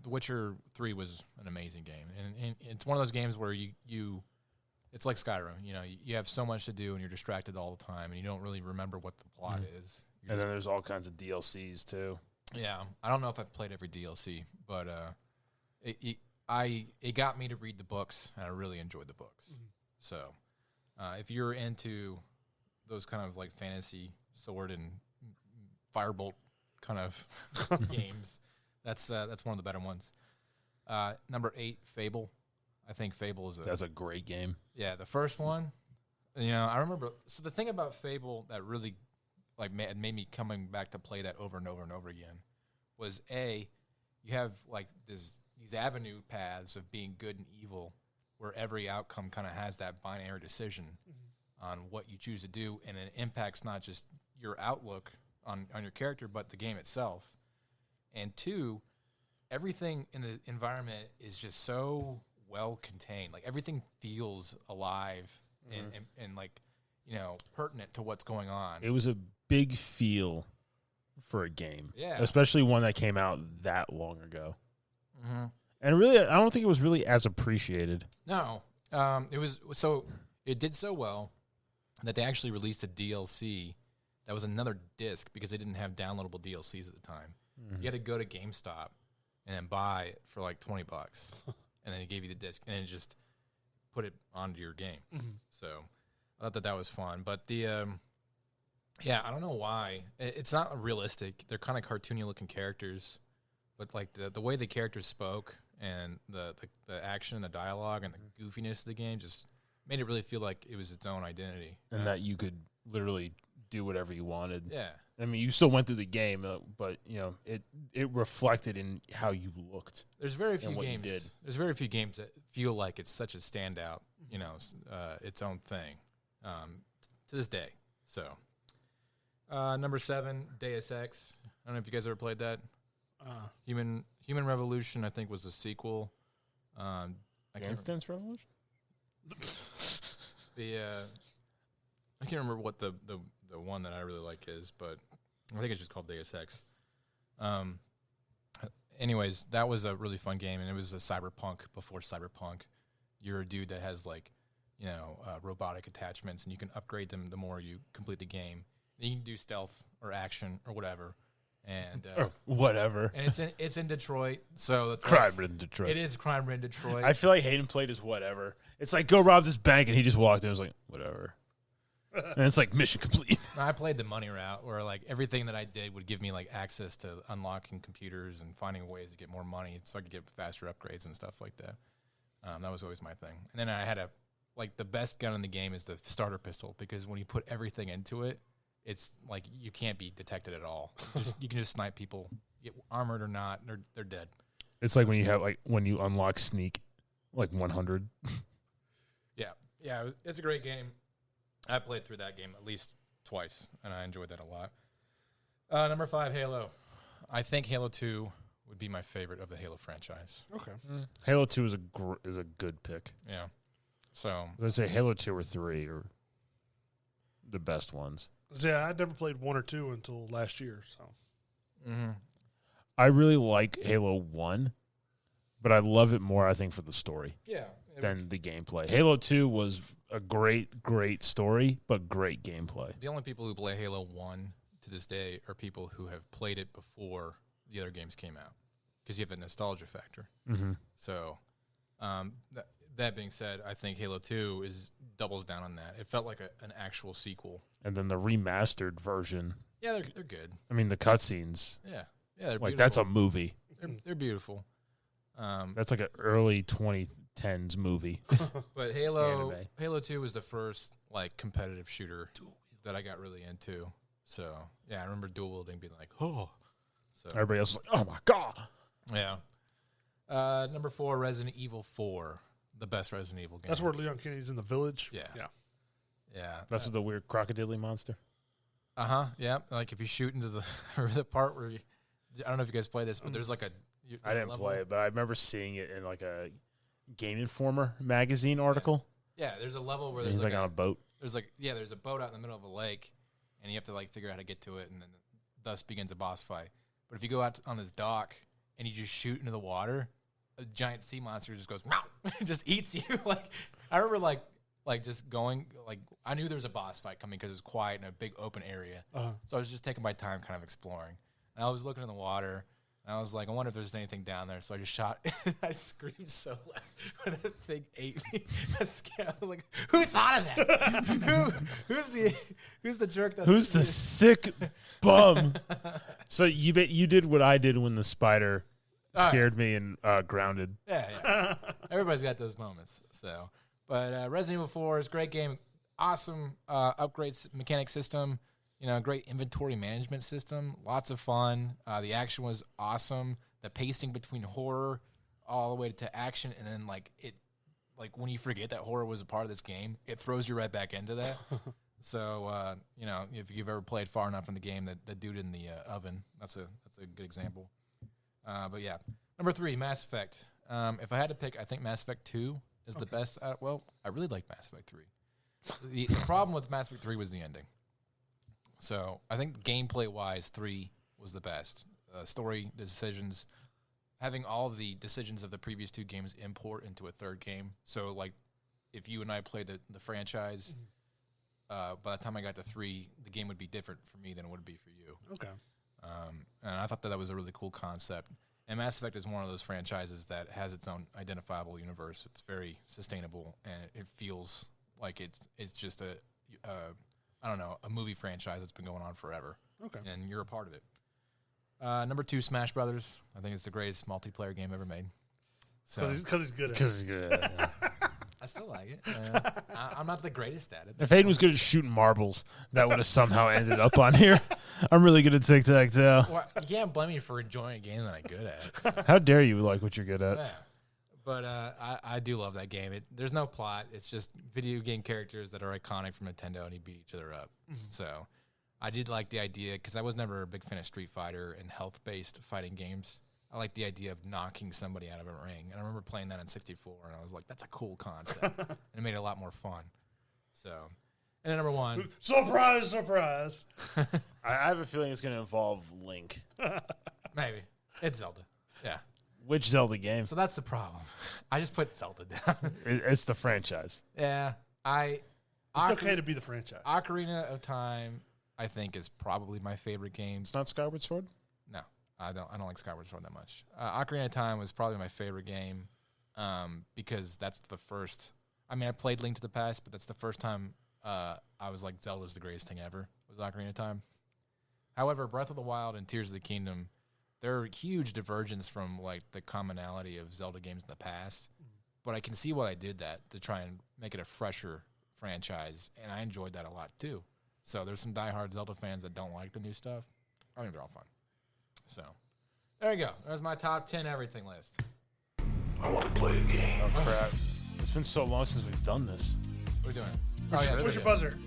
The Witcher 3 was an amazing game. And it's one of those games where you it's like Skyrim. You have so much to do and you're distracted all the time and you don't really remember what the plot is. And then there's all kinds of DLCs too. Yeah. I don't know if I've played every DLC, but it got me to read the books, and I really enjoyed the books. Mm-hmm. So, if you're into those kind of like fantasy sword and firebolt kind of games, that's one of the better ones. Number 8, Fable. I think Fable is that's a great game. Yeah, the first one. I remember. So the thing about Fable that really like made me coming back to play that over and over and over again was you have like these avenue paths of being good and evil, where every outcome kind of has that binary decision on what you choose to do, and it impacts not just your outlook on your character, but the game itself. And 2, everything in the environment is just so well contained. Like everything feels alive and like, pertinent to what's going on. It was a big feel for a game. Yeah. Especially one that came out that long ago. Mm-hmm. And really, I don't think it was really as appreciated. No. It did so well that they actually released a DLC that was another disc because they didn't have downloadable DLCs at the time. Mm-hmm. You had to go to GameStop and then buy it for like $20, and then they gave you the disc and then just put it onto your game. Mm-hmm. So I thought that was fun. But the I don't know why it's not realistic. They're kind of cartoony looking characters, but like the way the characters spoke and the action and the dialogue and the goofiness of the game just made it really feel like it was its own identity, and that you could literally do whatever you wanted. Yeah. I mean, you still went through the game, but it reflected in how you looked. There's very few games. There's very few games that feel like it's such a standout, its own thing, to this day. So, number 7, Deus Ex. I don't know if you guys ever played that. Human Revolution, I think, was a sequel. Dance Dance Revolution. I can't remember what the one that I really like is, but I think it's just called Deus Ex. Anyways, that was a really fun game, and it was a cyberpunk before cyberpunk. You're a dude that has like, robotic attachments, and you can upgrade them the more you complete the game. And you can do stealth or action or whatever, and whatever. And it's in Detroit, so it's crime-ridden Detroit. It is crime-ridden Detroit. I feel like Hayden played as whatever. It's like go rob this bank, and he just walked in. and was like whatever. And it's like mission complete. I played the money route where like everything that I did would give me like access to unlocking computers and finding ways to get more money so I could get faster upgrades and stuff like that. That was always my thing. And then I had the best gun in the game is the starter pistol because when you put everything into it, it's like you can't be detected at all. You can just snipe people, get armored or not, they're dead. It's like when you unlock sneak, like 100. Yeah, it's a great game. I played through that game at least twice, and I enjoyed that a lot. Number 5, Halo. I think Halo 2 would be my favorite of the Halo franchise. Okay. Halo 2 is a good pick. Yeah. So let's say Halo 2 or 3 are the best ones. Yeah, I never played 1 or 2 until last year. So, I really like Halo 1, but I love it more, I think, for the story. Yeah. Than the gameplay. Halo 2 was a great story, but great gameplay. The only people who play Halo 1 to this day are people who have played it before the other games came out because you have a nostalgia factor. Mm-hmm. So, that being said, I think Halo 2 doubles down on that. It felt like an actual sequel. And then the remastered version. Yeah, they're good. I mean, the cutscenes. Yeah, they're like beautiful. That's a movie. They're beautiful. That's like an early 2010s movie. But Halo 2 was the first like competitive shooter that I got really into. So yeah, I remember dual wielding being like, oh. So everybody else was like, oh my god. Yeah. Number 4, Resident Evil 4, the best Resident Evil game. That's where Leon Kennedy's in the village. Yeah. That's the weird crocodile monster. Yeah. Like if you shoot into the part where I don't know if you guys play this, but there's like I didn't play it, but I remember seeing it in like a Game Informer magazine article. Yeah, there's a level where he's like on a boat. There's a boat out in the middle of a lake, and you have to like figure out how to get to it, and then thus begins a boss fight. But if you go out on this dock and you just shoot into the water, a giant sea monster just goes, meow, and just eats you. Like I remember like just going, like I knew there was a boss fight coming because it was quiet in a big open area. So I was just taking my time kind of exploring. And I was looking in the water, And I was like, I wonder if there's anything down there. So I just shot. I screamed so loud when that thing ate me. I was like, who thought of that? Who's the jerk? Who's the sick bum? So you did what I did when the spider scared me and grounded. Yeah. Everybody's got those moments. So, but Resident Evil 4 is a great game. Awesome upgrades mechanic system. Great inventory management system. Lots of fun. The action was awesome. The pacing between horror all the way to action, and then when you forget that horror was a part of this game, it throws you right back into that. So if you've ever played far enough in the game, that dude in the oven, that's a good example. But yeah, number 3, Mass Effect. If I had to pick, I think Mass Effect 2 is the best. I really like Mass Effect 3. The problem with Mass Effect 3 was the ending. So I think gameplay-wise, 3 was the best. Story, decisions, having all of the decisions of the previous 2 games import into a third game. So, if you and I played the franchise, by the time I got to 3, the game would be different for me than it would be for you. Okay. And I thought that was a really cool concept. And Mass Effect is one of those franchises that has its own identifiable universe. It's very sustainable, and it feels like it's just a movie franchise that's been going on forever. Okay. And you're a part of it. Number 2, Smash Brothers. I think it's the greatest multiplayer game ever made. Because he's good at it. Because he's good at it. I still like it. I'm not the greatest at it. If Hayden was good at shooting marbles, that would have somehow ended up on here. I'm really good at tic-tac-toe. Well, you can't blame me for enjoying a game that I'm good at. So. How dare you like what you're good at? Yeah. But I do love that game. There's no plot. It's just video game characters that are iconic from Nintendo, and you beat each other up. Mm-hmm. So I did like the idea, because I was never a big fan of Street Fighter and health-based fighting games. I like the idea of knocking somebody out of a ring. And I remember playing that in 64, and I was like, that's a cool concept. And it made it a lot more fun. So, and then number 1. Surprise, surprise. I have a feeling it's going to involve Link. Maybe. It's Zelda. Yeah. Which Zelda game? So that's the problem. I just put Zelda down. It's the franchise. Yeah. It's okay to be the franchise. Ocarina of Time, I think, is probably my favorite game. It's not Skyward Sword? No. I don't like Skyward Sword that much. Ocarina of Time was probably my favorite game because that's the first. I mean, I played Link to the Past, but that's the first time I was like, Zelda's the greatest thing ever, was Ocarina of Time. However, Breath of the Wild and Tears of the Kingdom, they're a huge divergence from the commonality of Zelda games in the past. But I can see why I did that, to try and make it a fresher franchise, and I enjoyed that a lot too. So there's some diehard Zelda fans that don't like the new stuff. I think they're all fun. So, there you go. There's my top 10 everything list. I want to play a game. Oh, crap. It's been so long since we've done this. What are we doing? Where's your buzzer?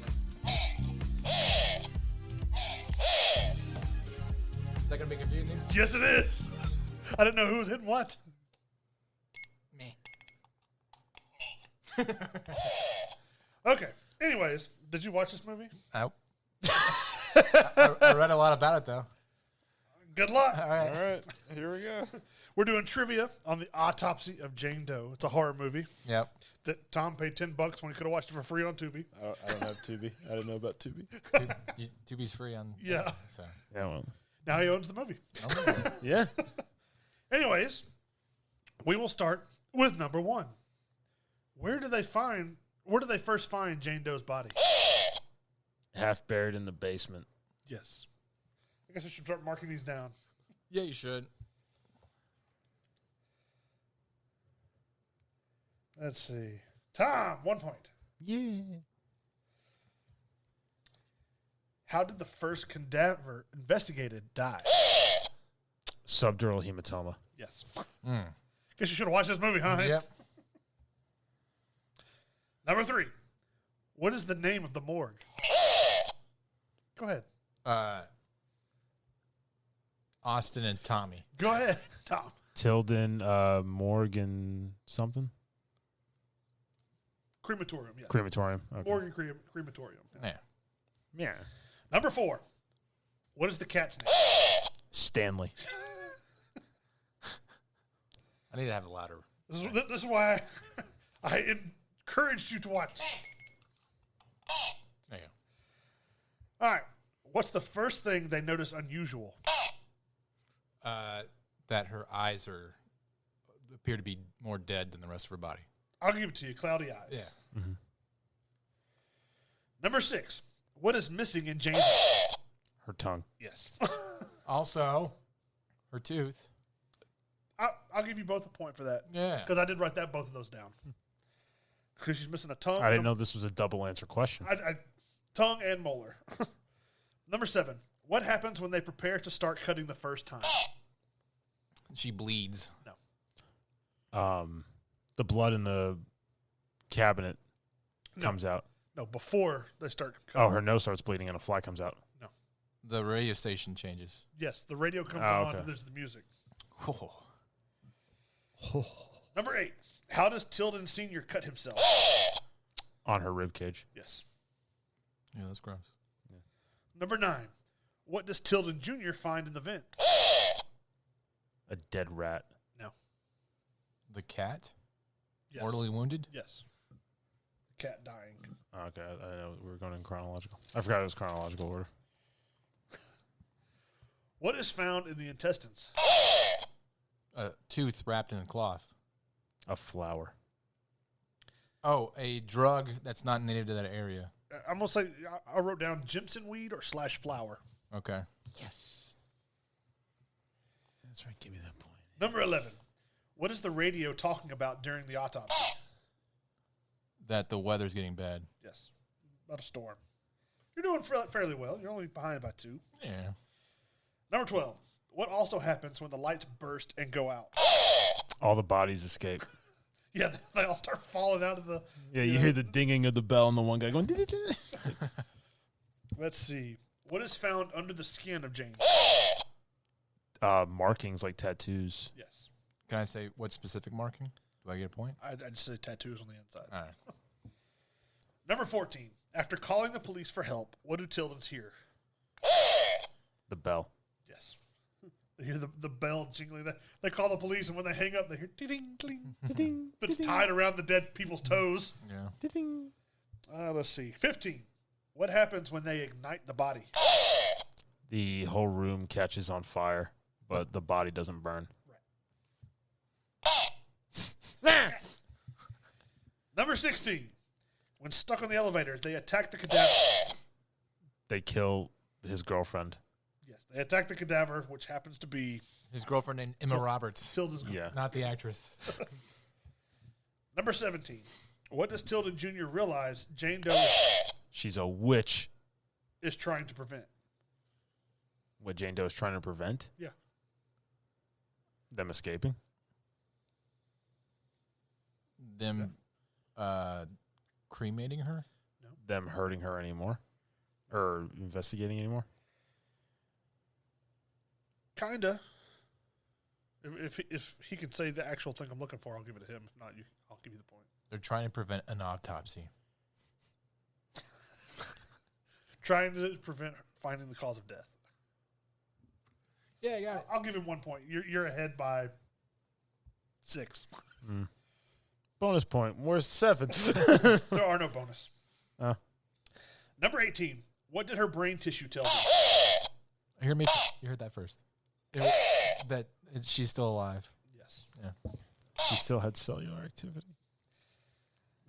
Is that going to be confusing? Yes, it is. I didn't know who was hitting what. Me. Okay. Anyways, did you watch this movie? Nope. I read a lot about it, though. Good luck. All right. All right. Here we go. We're doing trivia on the Autopsy of Jane Doe. It's a horror movie Yep. that Tom paid $10 when he could have watched it for free on Tubi. I don't have Tubi. I didn't know about Tubi. Tubi's free on. Yeah. So. Yeah, well. Now he owns the movie. Yeah. Anyways, we will start with number 1. Where do they first find Jane Doe's body? Half buried in the basement. Yes. I guess I should start marking these down. Yeah, you should. Let's see. Tom, 1 point. Yeah. How did the first cadaver investigated die? Subdural hematoma. Yes. Guess you should have watched this movie, huh? Yep. Number 3. What is the name of the morgue? Go ahead. Austin and Tommy. Go ahead, Tom. Tilden, Morgan, something? Crematorium, yes. Crematorium. Okay. Morgan Crematorium. Yeah. Yeah. Number 4. What is the cat's name? Stanley. I need to have a louder. This is why I encouraged you to watch. There you All right. What's the first thing they notice unusual? that her eyes appear to be more dead than the rest of her body. I'll give it to you. Cloudy eyes. Yeah. Mm-hmm. Number 6. What is missing in Jane's? Her tongue. Yes. Also, her tooth. I'll give you both a point for that. Yeah. Because I did write both of those down. Because she's missing a tongue. I didn't know this was a double answer question. Tongue and molar. Number 7. What happens when they prepare to start cutting the first time? She bleeds. No. The blood in the cabinet comes out. No, before they start Oh, cutting. her nose starts bleeding and a fly comes out. No. The radio station changes. Yes, the radio comes Oh, on okay. and there's the music. Oh. Number 8. How does Tilden Sr. cut himself? On her rib cage. Yes. Yeah, that's gross. Number 9. What does Tilden Jr. find in the vent? A dead rat. No. The cat? Yes. Mortally wounded? Yes. The cat dying. Okay, I know we were going in chronological. I forgot it was chronological order. What is found in the intestines? A tooth wrapped in a cloth. A flower. Oh, a drug that's not native to that area. I'm going to say, I wrote down Jimson weed or /flower. Okay. Yes. That's right. Give me that point. Number 11. What is the radio talking about during the autopsy? That the weather's getting bad. Yes. About a storm. You're doing fairly well. You're only behind by 2. Yeah. Number 12. What also happens when the lights burst and go out? All the bodies escape. Yeah, they all start falling out of the... Yeah, you hear the dinging of the bell and the one guy going... Let's see. What is found under the skin of Jane? Markings like tattoos. Yes. Can I say what specific marking? Do I get a point? I just say tattoos on the inside. All right. Number 14. After calling the police for help, what do Tildens hear? The bell. Yes. They hear the bell jingling. They call the police, and when they hang up, they hear ding, ding, ding. That's tied around the dead people's toes. Yeah. Let's see. 15. What happens when they ignite the body? The whole room catches on fire, but the body doesn't burn. Number 16. When stuck on the elevator, they attack the cadaver. They kill his girlfriend. Yes, they attack the cadaver, which happens to be His girlfriend named Emma Roberts. Tilden's. Yeah. Not the actress. Number 17. What does Tilden Jr. realize Jane Doe She's a witch. is trying to prevent? What Jane Doe is trying to prevent? Yeah. Them escaping? Them cremating her? Them hurting her anymore? Or investigating anymore? Kinda. If he can say the actual thing I'm looking for, I'll give it to him. If not, I'll give you the point. They're trying to prevent an autopsy. Trying to prevent finding the cause of death. Yeah, I got it. I'll give him 1 point. You're ahead by 6. Bonus point. Where's 7? There are no bonus. Oh. Number 18. What did her brain tissue tell you? You heard that first. That she's still alive. Yes. Yeah. She still had cellular activity.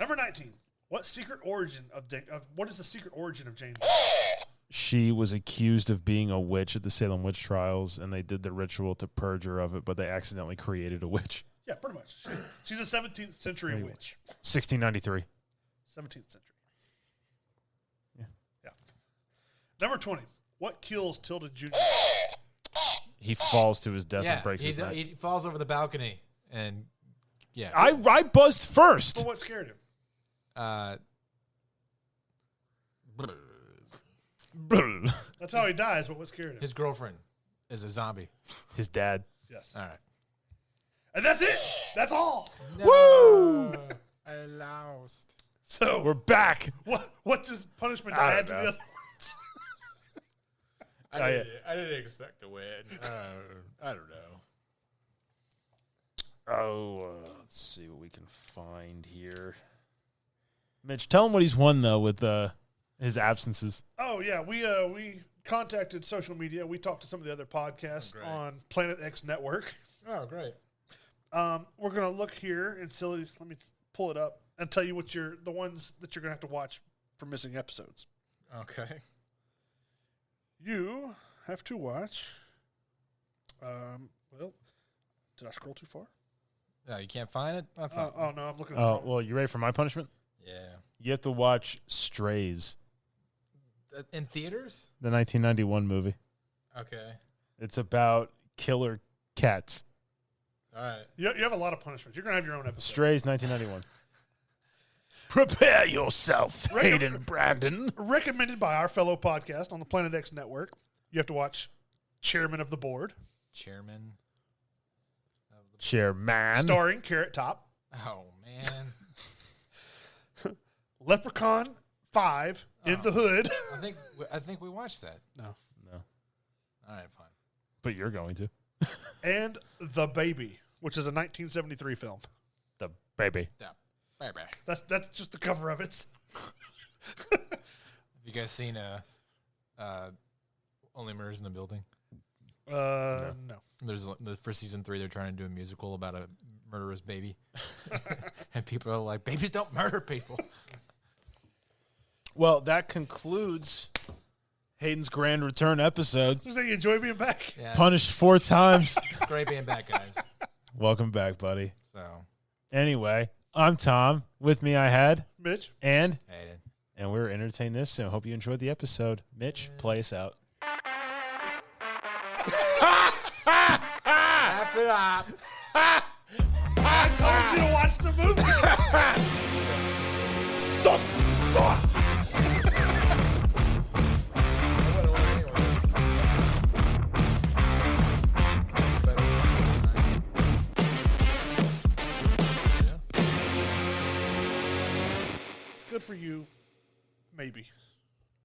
Number 19. What is the secret origin of Jane Doe? She was accused of being a witch at the Salem witch trials, and they did the ritual to purge her of it, but they accidentally created a witch. Yeah, pretty much. She's a 17th century witch. 1693. 17th century. Yeah. Number 20. What kills Tilden Jr.? He falls to his death and breaks his neck. he falls over the balcony and yeah. I buzzed first. But what scared him? That's how he dies, but what scared him? His girlfriend is a zombie. His dad. Yes. All right. And that's it. That's all. Woo! I lost. So We're back. what's his punishment to I add to don't the know. other ones? I didn't expect to win. I don't know. Oh, let's see what we can find here. Mitch, tell him what he's won, though, with his absences. Oh yeah, we contacted social media. We talked to some of the other podcasts on Planet X Network. Oh, great. We're gonna look here and let me pull it up and tell you what the ones that you're gonna have to watch for missing episodes. Okay. You have to watch. Well, did I scroll too far? No, you can't find it? That's Oh no, I'm looking. Oh, well, you ready for my punishment? Yeah. You have to watch Strays, In theaters? the 1991 movie. Okay. It's about killer cats. All right. You have a lot of punishments. You're gonna have your own episode. Strays, 1991. Prepare yourself, Hayden Brandon. Recommended by our fellow podcast on the Planet X Network. You have to watch Chairman of the Board, Chairman. Chairman. starring Carrot Top. Oh, man. Leprechaun 5 in the Hood. I think we watched that. No. No. All right, fine. But you're going to. And The Baby, which is a 1973 film. The baby. Yeah. Bye-bye. That's just the cover of it. Have you guys seen Only Murders in the Building? No. For season 3, they're trying to do a musical about a murderous baby. And people are like, babies don't murder people. Well, that concludes Hayden's Grand Return episode. Just you enjoy being back. Yeah, Punished 4 times. it's great being back, guys. Welcome back, buddy. So, Anyway, I'm Tom. With me, I had Mitch. and Hayden. we were entertained this, so I hope you enjoyed the episode. Mitch, play us out. Laugh it up. I told you to watch the movie. Good for you. Maybe.